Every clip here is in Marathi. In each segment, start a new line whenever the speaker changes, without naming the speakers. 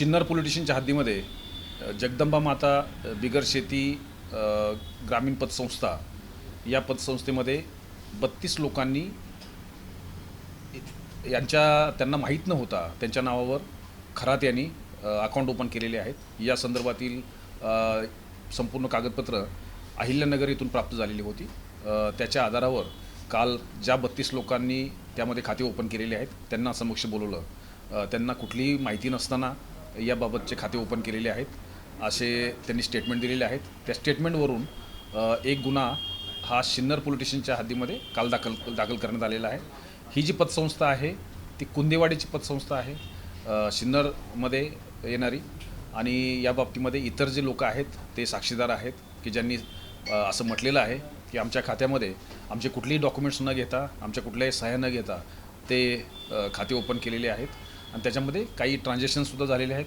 शिन्नर पोलीस स्टेशनच्या हद्दीमध्ये जगदंबा माता बिगर शेती ग्रामीण पतसंस्था या पतसंस्थेमध्ये 32 लोकांनी त्यांना माहीत न होता त्यांच्या नावावर खरात यांनी अकाउंट ओपन केलेले आहेत। या संदर्भातील संपूर्ण कागदपत्र अहिल्यानगर येथून प्राप्त झालेली होती। त्याच्या आधारावर काल ज्या 32 लोकांनी त्यामध्ये खाते ओपन केलेले आहेत त्यांना समक्ष बोलवलं। त्यांना कुठलीही माहिती नसताना याबाबतचे खाते ओपन केलेले आहेत असे त्यांनी स्टेटमेंट दिलेले आहेत। त्या स्टेटमेंटवरून एक गुन्हा हा शिन्नर पोलीस स्टेशनच्या हद्दीमध्ये काल दाखल करण्यात आलेला आहे। ही जी पतसंस्था आहे ती कुंदेवाडीची पतसंस्था आहे, शिन्नरमध्ये येणारी, आणि या बाबतीमध्ये इतर जे लोक आहेत ते साक्षीदार आहेत की ज्यांनी असं म्हटलेलं आहे की आमच्या खात्यामध्ये आमचे कुठलेही डॉक्युमेंट्स न घेता, आमच्या कुठल्याही सह्या न घेता ते खाते ओपन केलेले आहेत आणि त्याच्यामध्ये काही ट्रान्झॅक्शनसुद्धा झालेले आहेत।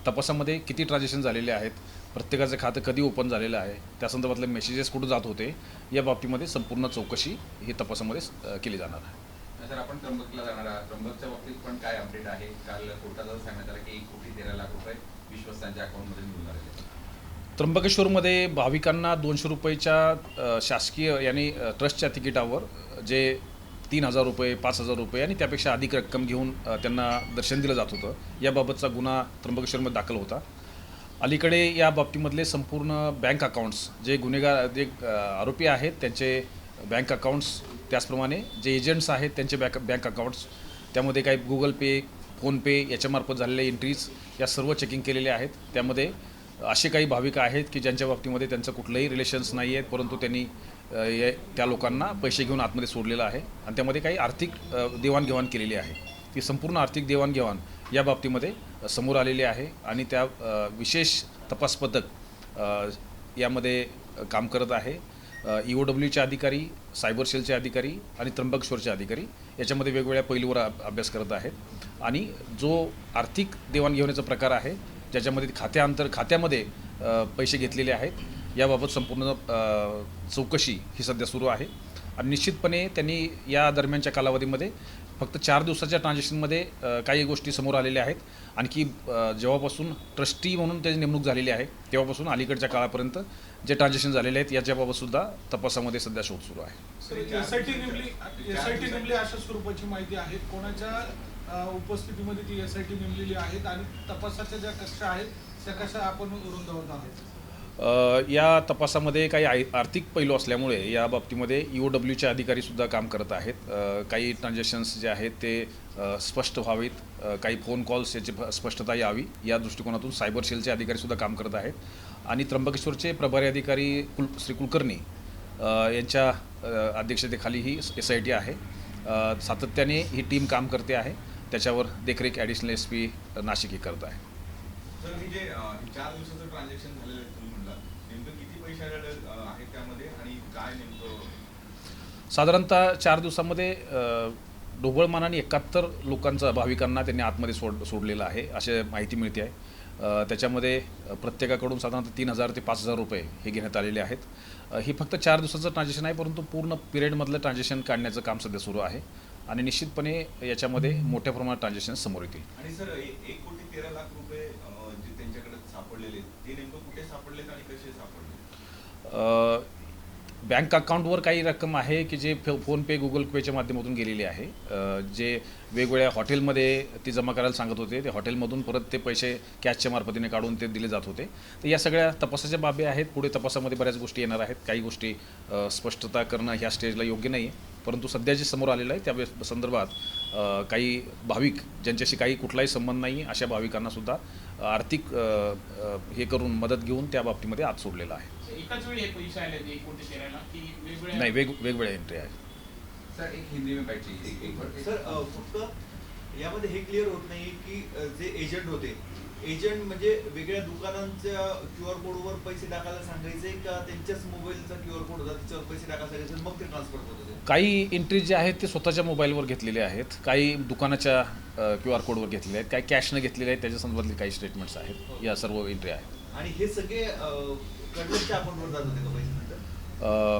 तपासामध्ये किती ट्रान्झॅक्शन झालेले आहेत, प्रत्येकाचं खातं कधी ओपन झालेलं आहे, त्या संदर्भातले मेसेजेस कुठं जात होते, या बाबतीमध्ये संपूर्ण चौकशी ही तपासामध्ये केली जाणार आहे।
सर, आपण त्र्यंबकला जाणार आहात। त्र्यंबकच्या बाबतीत पण काय अपडेट आहे? काल कोर्टात सांगण्यात आलं की 1,13,00,000 विश्वस्तांच्या अकाउंटमध्ये मिळून आलेले आहेत।
त्र्यंबकेश्वरमध्ये भाविकांना 200 रुपयाच्या शासकीय यानी ट्रस्टच्या तिकिटावर जे 3,000 रुपये, 5,000 रुपये आणि त्यापेक्षा अधिक रक्कम घेऊन त्यांना दर्शन दिलं जात होतं, याबाबतचा गुन्हा त्र्यंबकेश्वरमध्ये दाखल होता। अलीकडे या बाबतीमधले संपूर्ण बँक अकाउंट्स जे जे आरोपी आहेत त्यांचे बँक अकाउंट्स, त्याचप्रमाणे जे एजंट्स आहेत त्यांचे बँक अकाउंट्स, त्यामध्ये काही गुगल पे, फोनपे याच्यामार्फत झालेल्या एंट्रीज या सर्व चेकिंग केलेल्या आहेत। त्यामध्ये असे काही भाविक आहेत की ज्यांच्या बाबतीमध्ये त्यांचं कुठलंही रिलेशन्स नाही आहेत, परंतु त्यांनी त्या लोकांना पैसे घेऊन आतमध्ये सोडलेलं आहे आणि त्यामध्ये काही आर्थिक देवाणघेवाण केलेली आहे। ती संपूर्ण आर्थिक देवाणघेवाण या बाबतीमध्ये समोर आलेली आहे आणि त्या विशेष तपास पथक यामध्ये काम करत आहे। EOWचे अधिकारी, सायबर सेलचे अधिकारी आणि त्र्यंबकेश्वरचे अधिकारी याच्यामध्ये वेगवेगळ्या पैलूवर अभ्यास करत आहेत आणि जो आर्थिक देवाणघेवाणीचा प्रकार आहे ज्याच्यामध्ये खात्यामध्ये पैसे घेतलेले आहेत याबाबत संपूर्ण चौकशी ही सध्या सुरू आहे आणि निश्चितपणे त्यांनी या दरम्यानच्या कालावधीमध्ये फक्त 4 दिवसाच्या ट्रान्झॅक्शनमध्ये काही गोष्टी समोर आलेल्या आहेत। आणखी जेव्हापासून ट्रस्टी म्हणून त्याची नेमणूक झालेली आहे तेव्हापासून अलीकडच्या काळापर्यंत जे ट्रान्झॅक्शन झालेले आहेत याच्याबाबतसुद्धा तपासामध्ये सध्या शोध सुरू आहे।
एसआयटी नेमली अशा स्वरूपाची माहिती आहे, कोणाच्या उपस्थितीमध्ये ती एसआयटी नेमलेली आहेत आणि तपासाच्या ज्या कक्षा आहेत त्या कशा आपण रुंदावत आहोत?
या तपासामध्ये काही आर्थिक पैलू असल्यामुळे या बाबतीमध्ये EOWचे अधिकारीसुद्धा काम करत आहेत। काही ट्रान्झॅक्शन्स जे आहेत ते स्पष्ट व्हावीत, काही फोन कॉल्स याची स्पष्टता यावी या दृष्टिकोनातून सायबर सेलचे अधिकारीसुद्धा काम करत आहेत आणि त्र्यंबकेश्वरचे प्रभारी अधिकारी श्री कुलकर्णी यांच्या अध्यक्षतेखाली ही SIT आहे। सातत्याने ही टीम काम करते आहे, त्याच्यावर देखरेख ॲडिशनल SP नाशिक ही करत आहे।
सर, हे जे 4 दिवसाचं ट्रान्झॅक्शन झालेलं आहे तुम्ही म्हणला, नेमकं किती पैसे आहेत त्यामध्ये आणि काय नेमकं?
साधारणतः 4 दिवसामध्ये ढोबळमानाने 71 लोकांचा भाविकांना त्यांनी आतमध्ये सोडलेलं आहे अशी माहिती मिळते आहे। त्याच्यामध्ये प्रत्येकाकडून साधारणतः 3,000 ते 5,000 रुपये हे घेण्यात आलेले आहेत। ही फक्त 4 दिवसाचं ट्रान्झॅक्शन आहे, परंतु पूर्ण पिरियडमधलं ट्रान्झॅक्शन काढण्याचं काम सध्या सुरू आहे आणि निश्चितपणे याच्यामध्ये मोठ्या प्रमाणात ट्रान्झॅक्शन समोर येतील।
आणि सर, 1,13,00,000 जे त्यांच्याकडे सापडलेले ते नेमकं कुठे सापडलेत आणि कसे सापडले?
बँक अकाउंटवर काही रक्कम आहे की जे फोनपे, गुगल पेच्या माध्यमातून गेलेली आहे। जे वेगवेगळ्या हॉटेलमध्ये ती जमा करायला सांगत होते, ते हॉटेलमधून परत ते पैसे कॅशच्या मार्फतीने काढून ते दिले जात होते। तर या सगळ्या तपासाच्या बाबी आहेत। पुढे तपासामध्ये बऱ्याच गोष्टी येणार आहेत। काही गोष्टी स्पष्टता करणं ह्या स्टेजला योग्य नाही आहे, परंतु सध्या जे समोर आलेलं आहे त्या संदर्भात काही भाविक ज्यांच्याशी काही कुठलाही संबंध नाही अशा भाविकांनासुद्धा आर्थिक हे करून मदत घेऊन त्या बाबतीमध्ये आत सोडलेलं आहे।
एकाच वेळी हे पैसे आले ते 1,13,00,000 की वेगवेगळ्या?
नाही, वेगवेगळ्या एंट्री आहे।
सर, एक हिंदी में बैठी
सर, फक्त यामध्ये हे क्लिअर होत नाही की जे एजंट होते, एजंट म्हणजे वेगळ्या दुकानांच्या QR कोडवर पैसे टाकायला सांगायचे का त्यांच्याच मोबाईलचा QR कोड होता त्याच्यावर पैसे टाकायला सांगायचे मग ते ट्रान्सफर होत होते?
काही एंट्री जे आहेत ते स्वतःच्या मोबाईलवर घेतलेले आहेत, काही दुकानाच्या QR कोडवर घेतलेले आहेत, काही कॅशनं घेतलेले आहेत, त्याच्या संदर्भातले काही स्टेटमेंट्स आहेत। या सर्व एंट्री आहेत
आणि हे सगळे कडलच्या अकाउंटवर जात होते का पैसे नंतर?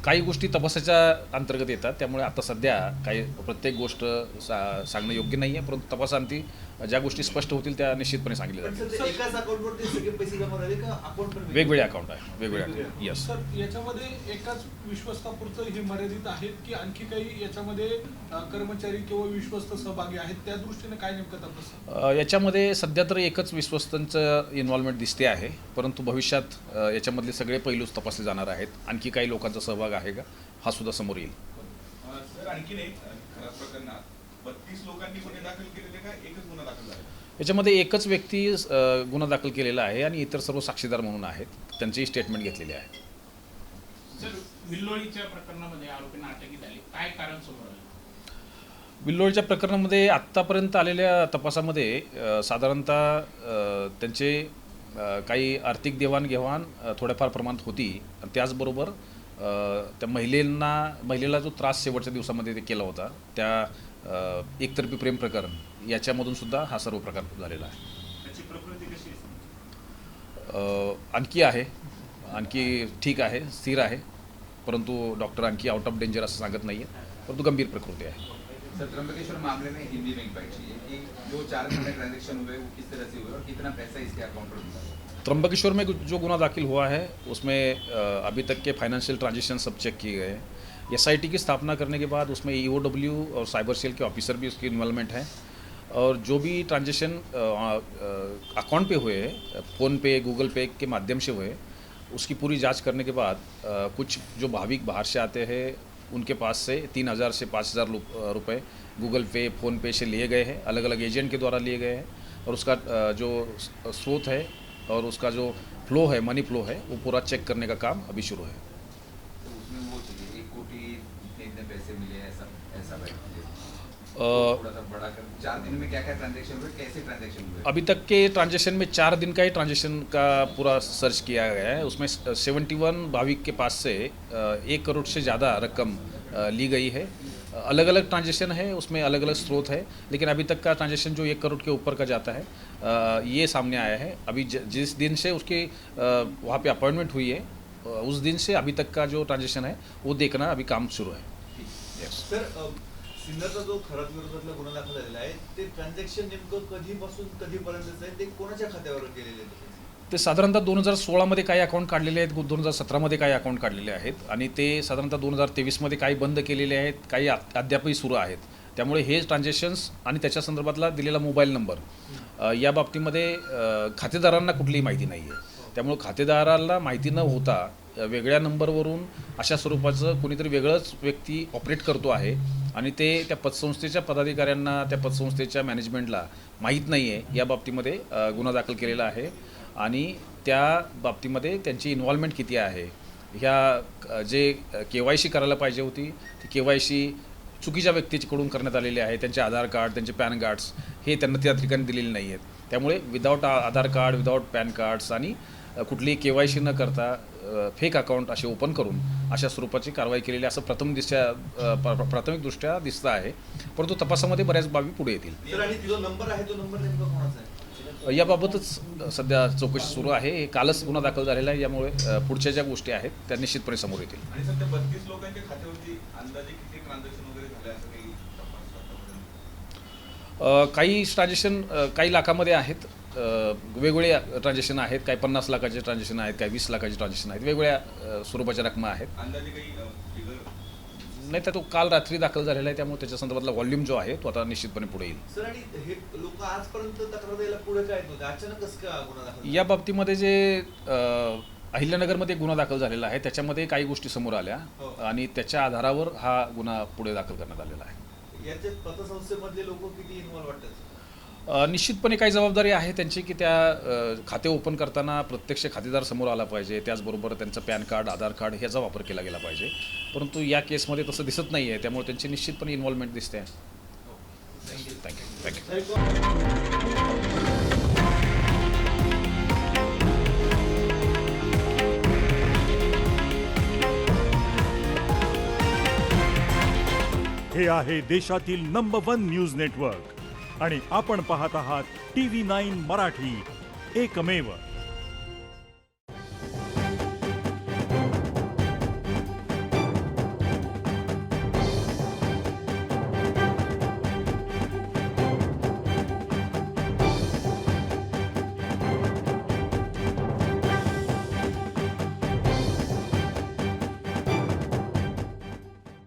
काही गोष्टी तपासाच्या अंतर्गत येतात, त्यामुळे आता सध्या काही प्रत्येक गोष्ट सांगणं योग्य नाही आहे, परंतु तपासांती ज्या गोष्टी स्पष्ट होतील त्या निश्चितपणे सांगितल्या
पण
जातील.
सर, ते एकाच अकाउंटवर ते सगळे पैसे जमा झाले का अकाउंट पण
वेगवेगळे अकाउंट आहे, वेगवेगळे अकाउंट. येस.
सर, याच्यामध्ये एकाच विश्वस्तापुरतं हे मर्यादित आहेत की आणखी काही याच्यामध्ये कर्मचारी किंवा विश्वस्त सहभागी आहेत, त्या दृष्टीने काय नेमकं तपास?
याच्यामध्ये सध्या तर एकच विश्वस्तांचं इन्व्हॉल्वमेंट दिसते आहे, परंतु भविष्यात याच्यामधले सगळे पैलूच तपासले जाणार आहेत. आणखी काही लोकांचा सहभाग आहे का हा सुद्धा समोर येईल.
सर, आणखीन एक प्रकरणात 32 लोकांनी गुन्हे दाखल केलेले का एकच गुन्हा दाखल झाला?
याच्यामध्ये एकच व्यक्ती गुन्हा दाखल केलेला आहे आणि इतर सर्व साक्षीदार म्हणून आहेत, त्यांचेही स्टेटमेंट घेतलेले आहे.
सर, विल्लोळीच्या प्रकरणामध्ये आरोपींना अटक झाली, काय कारण समोर आलं?
विल्लोळच्या प्रकरणामध्ये आत्तापर्यंत आलेल्या तपासामध्ये साधारणतः त्यांचे काही आर्थिक देवाणघेवाण थोड्याफार प्रमाणात होती. त्याचबरोबर त्या महिलेला जो त्रास शेवटच्या दिवसामध्ये ते केला होता, त्या एकतर्फी प्रेम प्रकरण याच्यामधून सुद्धा हा सर्व प्रकार झालेला आहे.
त्याची प्रकृती कशी आहे?
आणखी ठीक आहे, स्थिर आहे, परंतु डॉक्टर आणखी आउट ऑफ डेंजर असं सांगत नाही आहे, परंतु गंभीर प्रकृती आहे.
सर, त्र्यंबकेश्वर मामले में हिंदी में इंक्वायरी चाहिए कि जो 4 दिन में ट्रांजेक्शन हुए वो किस तरह से हुए और कितना पैसा इसके अकाउंट पर मिला?
त्र्यंबकेश्वर में जो गुना दाखिल हुआ है उसमें अभी तक के फाइनेंशियल ट्रांजेक्शन सब चेक किए गए हैं. SIT की स्थापना करने के बाद उसमें EOW और साइबर सेल के ऑफिसर भी उसकी इन्वॉल्वमेंट है और जो भी ट्रांजेक्शन अकाउंट पे हुए, फ़ोन पे, गूगल पे के माध्यम से हुए, उसकी पूरी जांच करने के बाद कुछ जो भाविक बाहर से आते हैं उनके पास से 3,000 से 5,000 रुपये गूगल पे, फ़ोन पे से लिए गए हैं, अलग अलग एजेंट के द्वारा लिए गए हैं और उसका जो स्रोत है और उसका जो फ्लो है, मनी फ्लो है, वो पूरा चेक करने का काम अभी शुरू है.
तो उसमें वो चाहिए 1 कोटी इतने पैसे मिले, ऐसा बैठ थोड़ा सा बड़ा कर 4 दिन में क्या क्या ट्रांजेक्शन हुए, कैसे ट्रांजेक्शन हुए?
अभी तक के ट्रांजेक्शन में 4 दिन का ही ट्रांजेक्शन का पूरा सर्च किया गया है. उसमें 71 भाविक के पास से 1 करोड़ से ज़्यादा रकम ली गई है. अलग अलग ट्रांजेक्शन है, उसमें अलग अलग स्रोत है, लेकिन अभी तक का ट्रांजेक्शन जो 1 करोड़ के ऊपर का जाता है ये सामने आया है. अभी जिस दिन से उसकी वहाँ पे अपॉइंटमेंट हुई है उस दिन से अभी तक का जो ट्रांजेक्शन है वो देखना अभी काम शुरू है. यस.
सर, सिन्नरचा जो खरात विरोधातला गुन्हा दाखल झालेला आहे ते ट्रान्झॅक्शन नेमकं कधीपासून कधीपर्यंतचं आहे, ते कोणाच्या खात्यावर केलेले आहे?
ते साधारणतः 2016मध्ये काही अकाउंट काढलेले आहेत, 2017मध्ये काही अकाउंट काढलेले आहेत आणि ते साधारणतः 2023मध्ये काही बंद केलेले आहेत, काही अद्यापही सुरू आहेत. त्यामुळे हे ट्रान्झॅक्शन्स आणि त्याच्या संदर्भातला दिलेला मोबाईल नंबर या बाबतीमध्ये खातेदारांना कुठलीही माहिती नाही आहे. त्यामुळे खातेदाराला माहिती न होता वेगळ्या नंबरवरून अशा स्वरूपाचं कोणीतरी वेगळंच व्यक्ती ऑपरेट करतो आहे आणि ते त्या पतसंस्थेच्या पदाधिकाऱ्यांना, त्या पतसंस्थेच्या मॅनेजमेंटला माहीत नाही आहे. या बाबतीमध्ये गुन्हा दाखल केलेला आहे आणि त्या बाबतीमध्ये त्यांची इन्व्हॉल्वमेंट किती आहे, ह्या जे KYC करायला पाहिजे होती ती KYC चुकीच्या व्यक्तीकडून करण्यात आलेली आहे. त्यांचे आधार कार्ड, त्यांचे पॅन कार्ड्स हे त्यांना त्या ठिकाणी दिलेले नाही आहेत. त्यामुळे विदाऊट आधार कार्ड, विदाऊट पॅन कार्ड्स आणि कुठलीही KYC न करता फेक अकाउंट असे ओपन करून अशा स्वरूपाची कारवाई केलेली असं प्राथमिकदृष्ट्या दिसतं आहे. परंतु तपासामध्ये बऱ्याच बाबी पुढे येतील.
सर, आणि जो नंबर आहे तो नंबर नेमका कोणाचा आहे?
याबाबतच सध्या चौकशी सुरू आहे. कालच गुन्हा दाखल झालेला आहे, यामुळे पुढच्या ज्या गोष्टी आहेत त्या निश्चितपणे समोर येतील.
आणि सर, त्या 32 लोकांच्या खात्यावरती अंदाजे किती ट्रान्झॅक्शन वगैरे झाले असं काही तपास आतापर्यंत?
काही ट्रान्झॅक्शन काही लाखामध्ये आहेत, वेगवेगळे ट्रान्झॅक्शन आहेत. काही 50 लाखाचे ट्रान्झॅक्शन आहेत, काही 20 लाखाचे ट्रान्झॅक्शन आहेत, वेगवेगळ्या स्वरूपाच्या रकमा आहेत.
अंदाजे काही फिगर?
नाही तर तो काल रात्री दाखल झालेला आहे, त्यामुळे त्याच्या संदर्भातला व्हॉल्यूम जो आहे तो आता निश्चितपणे पुढे येईल.
सर, आणि हे लोक आजपर्यंत तक्रार द्यायला पुढे काय होते, अचानक कसं का गुन्हा दाखल?
या बाबतीमध्ये जे अहिल्यानगरमध्ये गुन्हा दाखल झालेला आहे त्याच्यामध्ये काही गोष्टी समोर आल्या आणि त्याच्या आधारावर हा गुन्हा पुढे दाखल करण्यात आलेला आहे.
याच्यात पतसंस्थेमधले लोक किती इन्व्हॉल्व वाटतात?
निश्चितपणे काही जबाबदारी आहे त्यांची की त्या खाते ओपन करताना प्रत्यक्ष खातेदार समोर आला पाहिजे, त्याचबरोबर त्यांचं पॅन कार्ड, आधार कार्ड ह्याचा वापर केला गेला पाहिजे. परंतु या केसमध्ये तसं दिसत नाही आहे, त्यामुळे त्यांची निश्चितपणे इन्व्हॉल्वमेंट दिसते. थँक्यू.
हे आहे देशातील नंबर 1 न्यूज नेटवर्क आणि आपण पाहत आहात TV9 मराठी, एकमेव.